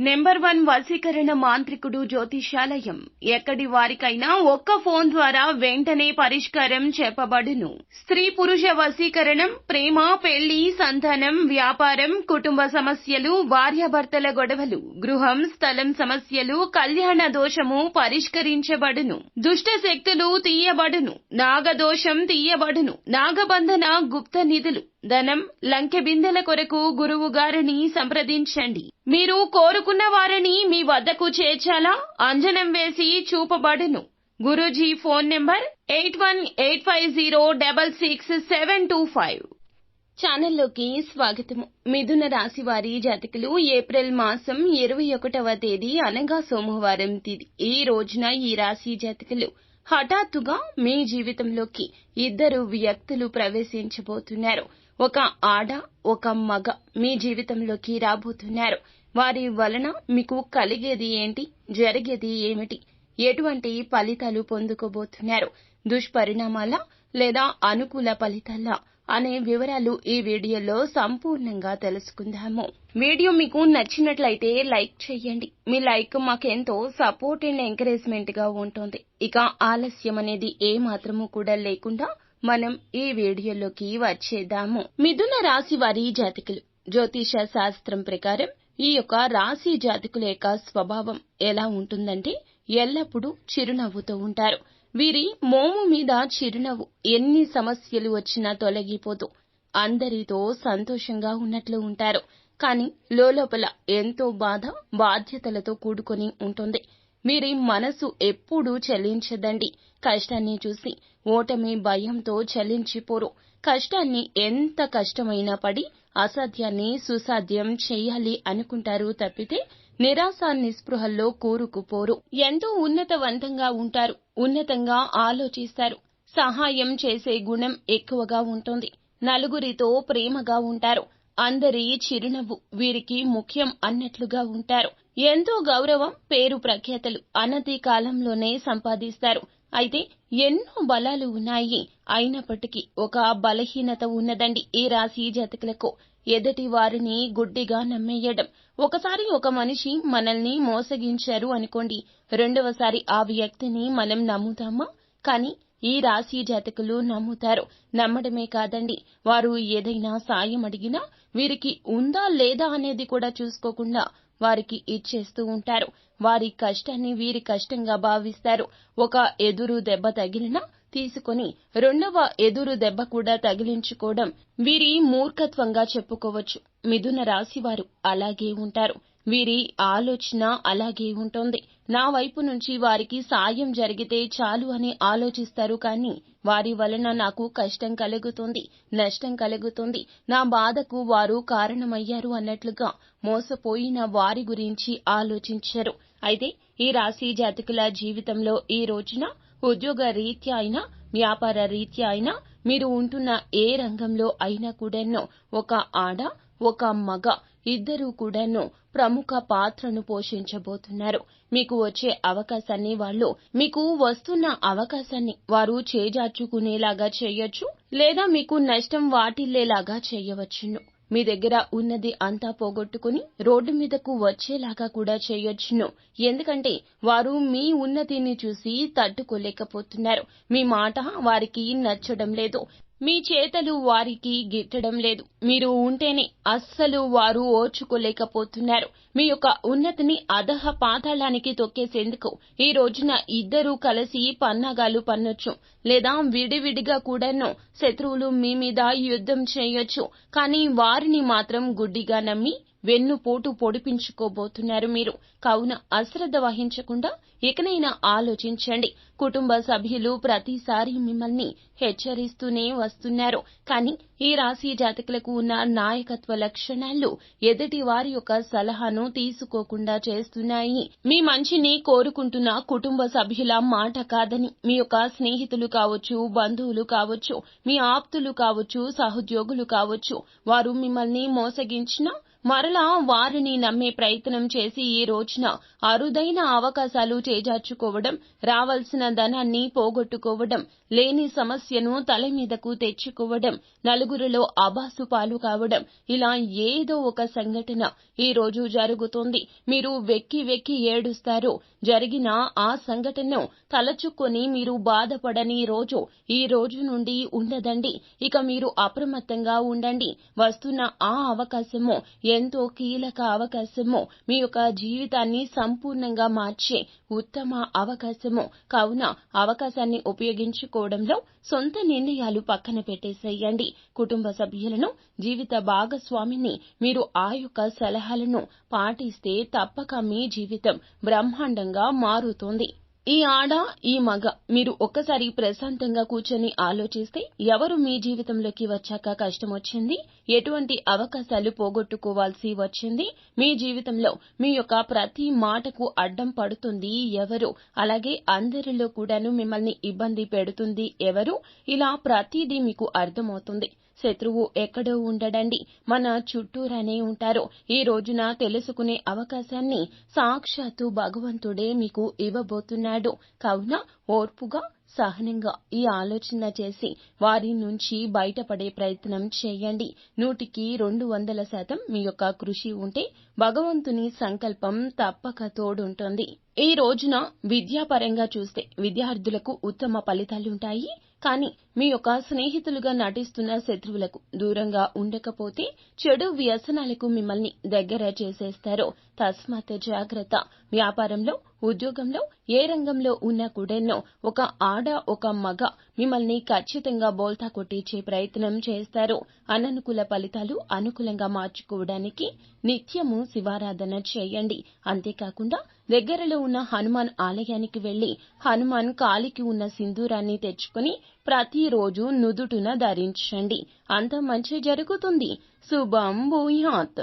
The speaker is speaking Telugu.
నెంబర్ 1 వశీకరణ మాంత్రికుడు జ్యోతిషాలయం. ఎక్కడి వారికైనా ఒక్క ఫోన్ ద్వారా వెంటనే పరిష్కారం చెప్పబడును. స్త్రీ పురుష వశీకరణం, ప్రేమ, పెళ్లి, సంతానం, వ్యాపారం, కుటుంబ సమస్యలు, భార్యాభర్తల గొడవలు, గృహం, స్థలం సమస్యలు, కళ్యాణ దోషము పరిష్కరించబడును. దుష్ట శక్తులు తీయబడును. నాగదోషం తీయబడును. నాగబంధన, గుప్త నిధులు, ధనం, లంకె బిందెల కొరకు గురువు గారిని సంప్రదించండి. మీరు కోరుకున్న వారిని మీ వద్దకు చేర్చాలా? అంజనం వేసి చూపబడును. Guruji phone number 8185066725. ఛానల్లోకి స్వాగతము. మిథున రాశి వారి జాతకులు ఏప్రిల్ మాసం 21వ తేదీ అనగా సోమవారం తిథి. ఈ రోజున ఈ రాశి జాతకులు హఠాత్తుగా మీ జీవితంలోకి ఇద్దరు వ్యక్తులు ప్రవేశించబోతున్నారు. ఒక ఆడ, ఒక మగ మీ జీవితంలోకి రాబోతున్నారు. వారి వలన మీకు కలిగేది ఏంటి, జరిగేది ఏమిటి, ఎటువంటి ఫలితాలు పొందుకోబోతున్నారు, దుష్పరిణామాలా లేదా అనుకూల ఫలితాలా అనే వివరాలు ఈ వీడియోలో సంపూర్ణంగా తెలుసుకుందాము. వీడియో మీకు నచ్చినట్లయితే లైక్ చేయండి. మీ లైక్ మాకెంతో సపోర్ట్ అండ్ ఎంకరేజ్మెంట్ గా ఉంటుంది. ఇక ఆలస్యం అనేది ఏ మాత్రము కూడా లేకుండా మనం ఈ వీడియోలోకి వచ్చేద్దాము. మిథున రాశి వారి జాతకులు జ్యోతిష శాస్త్రం ప్రకారం ఈ యొక్క రాశి జాతకుల యొక్క స్వభావం ఎలా ఉంటుందంటే ఎల్లప్పుడూ చిరునవ్వుతో ఉంటారు. వీరి మోము మీద చిరునవ్వు ఎన్ని సమస్యలు వచ్చినా తొలగిపోతూ అందరితో సంతోషంగా ఉన్నట్లు ఉంటారు. కానీ లోపల ఎంతో బాధ, బాధ్యతలతో కూడుకొని ఉంటుంది. వీరి మనసు ఎప్పుడూ చలించదండి. కష్టాన్ని చూసి ఓటమి భయంతో చలించిపోరు. కష్టాన్ని ఎంత కష్టమైనా పడి అసాధ్యాన్ని సుసాధ్యం చేయాలి అనుకుంటారు తప్పితే నిరాశ నిస్పృహల్లో కూరుకుపోరు. ఎంతో ఉన్నతవంతంగా ఉంటారు. ఉన్నతంగా ఆలోచిస్తారు. సహాయం చేసే గుణం ఎక్కువగా ఉంటుంది. నలుగురితో ప్రేమగా ఉంటారు. అందరి చిరునవ్వు వీరికి ముఖ్యం అన్నట్లుగా ఉంటారు. ఎంతో గౌరవం, పేరు ప్రఖ్యాతలు అనతి కాలంలోనే సంపాదిస్తారు. అయితే ఎన్నో బలాలు ఉన్నాయి. అయినప్పటికీ ఒక బలహీనత ఉన్నదండి ఈ రాశి జాతకులకు. ఎదుటి వారిని గుడ్డిగా నమ్మేయడం. ఒకసారి ఒక మనిషి మనల్ని మోసగించారు అనుకోండి, రెండవసారి ఆ వ్యక్తిని మనం నమ్ముతామా? కానీ ఈ రాశి జాతకులు నమ్ముతారు. నమ్మడమే కాదండి, వారు ఏదైనా సాయం అడిగినా వీరికి ఉందా లేదా అనేది కూడా చూసుకోకుండా వారికి ఇచ్చేస్తూ ఉంటారు. వారి కష్టాన్ని వీరి కష్టంగా భావిస్తారు. ఒక ఎదురు దెబ్బ తగిలినా తీసుకొని రెండవ ఎదురు దెబ్బ కూడా తగిలించుకోవడం వీరి మూర్ఖత్వంగా చెప్పుకోవచ్చు. మిథున రాశి వారు అలాగే ఉంటారు. వీరి ఆలోచన అలాగే ఉంటుంది. నా వైపు నుంచి వారికి సాయం జరిగితే చాలు అని ఆలోచిస్తారు. కానీ వారి వలన నాకు కష్టం కలుగుతుంది, నష్టం కలుగుతుంది, నా బాధకు వారు కారణమయ్యారు అన్నట్లుగా మోసపోయిన వారి గురించి ఆలోచించరు. అయితే ఈ రాశి జాతకుల జీవితంలో ఈ రోజున ఉద్యోగ రీత్యా అయినా, వ్యాపార రీత్యా అయినా, మీరు ఉంటున్న ఏ రంగంలో అయినా కూడాను ఒక ఆడ, ఒక మగ ఇద్దరూ కూడాను ప్రముఖ పాత్రను పోషించబోతున్నారు. మీకు వచ్చే అవకాశాన్ని వాళ్ళు, మీకు వస్తున్న అవకాశాన్ని వారు చేజార్చుకునేలాగా చేయొచ్చు, లేదా మీకు నష్టం వాటిల్లేలాగా చేయవచ్చును. మీ దగ్గర ఉన్నది అంతా పోగొట్టుకుని రోడ్డు మీదకు వచ్చేలాగా కూడా చేయొచ్చును. ఎందుకంటే వారు మీ ఉన్నతిని చూసి తట్టుకోలేకపోతున్నారు. మీ మాట వారికి నచ్చడం లేదు. మీ చేతలు వారికి గిట్టడం లేదు. మీరు ఉంటేనే అస్సలు వారు ఓర్చుకోలేకపోతున్నారు. మీ యొక్క ఉన్నతిని అధః పాతాళానికి తొక్కేసేందుకు ఈ రోజున ఇద్దరూ కలిసి పన్నాగాలు పన్నొచ్చు, లేదా విడివిడిగా కూడాను శత్రువులు మీ మీద యుద్ధం చేయొచ్చు. కానీ వారిని మాత్రం గుడ్డిగా నమ్మి వెన్నుపోటు పొడిపించుకోబోతున్నారు మీరు. కావున అశ్రద్ధ వహించకుండా ఇకనైనా ఆలోచించండి. కుటుంబ సభ్యులు ప్రతిసారి మిమ్మల్ని హెచ్చరిస్తూనే వస్తున్నారు. కానీ ఈ రాశి జాతకులకు ఉన్న నాయకత్వ లక్షణాలు ఎదుటి వారి యొక్క సలహాను తీసుకోకుండా చేస్తున్నాయి. మీ మంచిని కోరుకుంటున్న కుటుంబ సభ్యుల మాట కాదని మీ యొక్క స్నేహితులు కావచ్చు, బంధువులు కావచ్చు, మీ ఆప్తులు కావచ్చు, సహోద్యోగులు కావచ్చు, వారు మిమ్మల్ని మోసగించినా మరలా వారిని నమ్మే ప్రయత్నం చేసి ఈ రోజున అరుదైన అవకాశాలు చేజార్చుకోవడం, రావాల్సిన ధనాన్ని పోగొట్టుకోవడం, లేని సమస్యను తల మీదకు తెచ్చుకోవడం, నలుగురిలో అబాసు పాలు కావడం, ఇలా ఏదో ఒక సంఘటన ఈ రోజు జరుగుతుంది. మీరు వెక్కి వెక్కి ఏడుస్తారు. జరిగిన ఆ సంఘటనను తలచుకొని మీరు బాధపడని రోజు ఈ రోజు నుండి ఉండదండి. ఇక మీరు అప్రమత్తంగా ఉండండి. వస్తున్న ఆ అవకాశము ఎంతో కీలక అవకాశము. మీ యొక్క జీవితాన్ని సంపూర్ణంగా మార్చే ఉత్తమ అవకాశము. కావున అవకాశాన్ని ఉపయోగించుకోవడంలో సొంత నిర్ణయాలు పక్కన పెట్టేసేయండి. కుటుంబ సభ్యులను, జీవిత భాగస్వామిని మీరు ఆ యొక్క సలహాలను పాటిస్తే తప్పక మీ జీవితం బ్రహ్మాండంగా మారుతుంది. ఈ ఆడ, ఈ మగ మీరు ఒక్కసారి ప్రశాంతంగా కూర్చొని ఆలోచిస్తే ఎవరు మీ జీవితంలోకి వచ్చాక కష్టమొచ్చింది, ఎటువంటి అవకాశాలు పోగొట్టుకోవాల్సి వచ్చింది, మీ జీవితంలో మీ యొక్క ప్రతి మాటకు అడ్డం పడుతుంది ఎవరు, అలాగే అందరిలో కూడాను మిమ్మల్ని ఇబ్బంది పెడుతుంది ఎవరు, ఇలా ప్రతిదీ మీకు అర్థమవుతుంది. శత్రువు ఎక్కడో ఉండడండి, మన చుట్టూరానే ఉంటారు. ఈ రోజున తెలుసుకునే అవకాశాన్ని సాక్షాత్తు భగవంతుడే మీకు ఇవ్వబోతున్నాడు. కావున ఓర్పుగా, సహనంగా ఈ ఆలోచన చేసి వారి నుంచి బయటపడే ప్రయత్నం చేయండి. 100కి 200% మీ యొక్క కృషి ఉంటే భగవంతుని సంకల్పం తప్పక తోడుంటుంది. ఈ రోజున విద్యాపరంగా చూస్తే విద్యార్థులకు ఉత్తమ ఫలితాలుంటాయి. కానీ మీ యొక్క స్నేహితులుగా నటిస్తున్న శత్రువులకు దూరంగా ఉండకపోతే చెడు వ్యసనాలకు మిమ్మల్ని దగ్గర చేసేస్తారు. తస్మాత్ జాగ్రత్త. వ్యాపారంలో, ఉద్యోగంలో, ఏ రంగంలో ఉన్నా కూడాను ఒక ఆడ, ఒక మగ మిమ్మల్ని ఖచ్చితంగా బోల్తా కొట్టించే ప్రయత్నం చేస్తారు. అననుకూల ఫలితాలు అనుకూలంగా మార్చుకోవడానికి నిత్యము శివారాధన చేయండి. అంతేకాకుండా దగ్గరలో ఉన్న హనుమాన్ ఆలయానికి వెళ్లి హనుమాన్ కాలికి ఉన్న సింధూరాన్ని తెచ్చుకుని ప్రతిరోజు నుదుటున ధరించండి. అంత మంచి జరుగుతుంది. శుభం భూయాత్.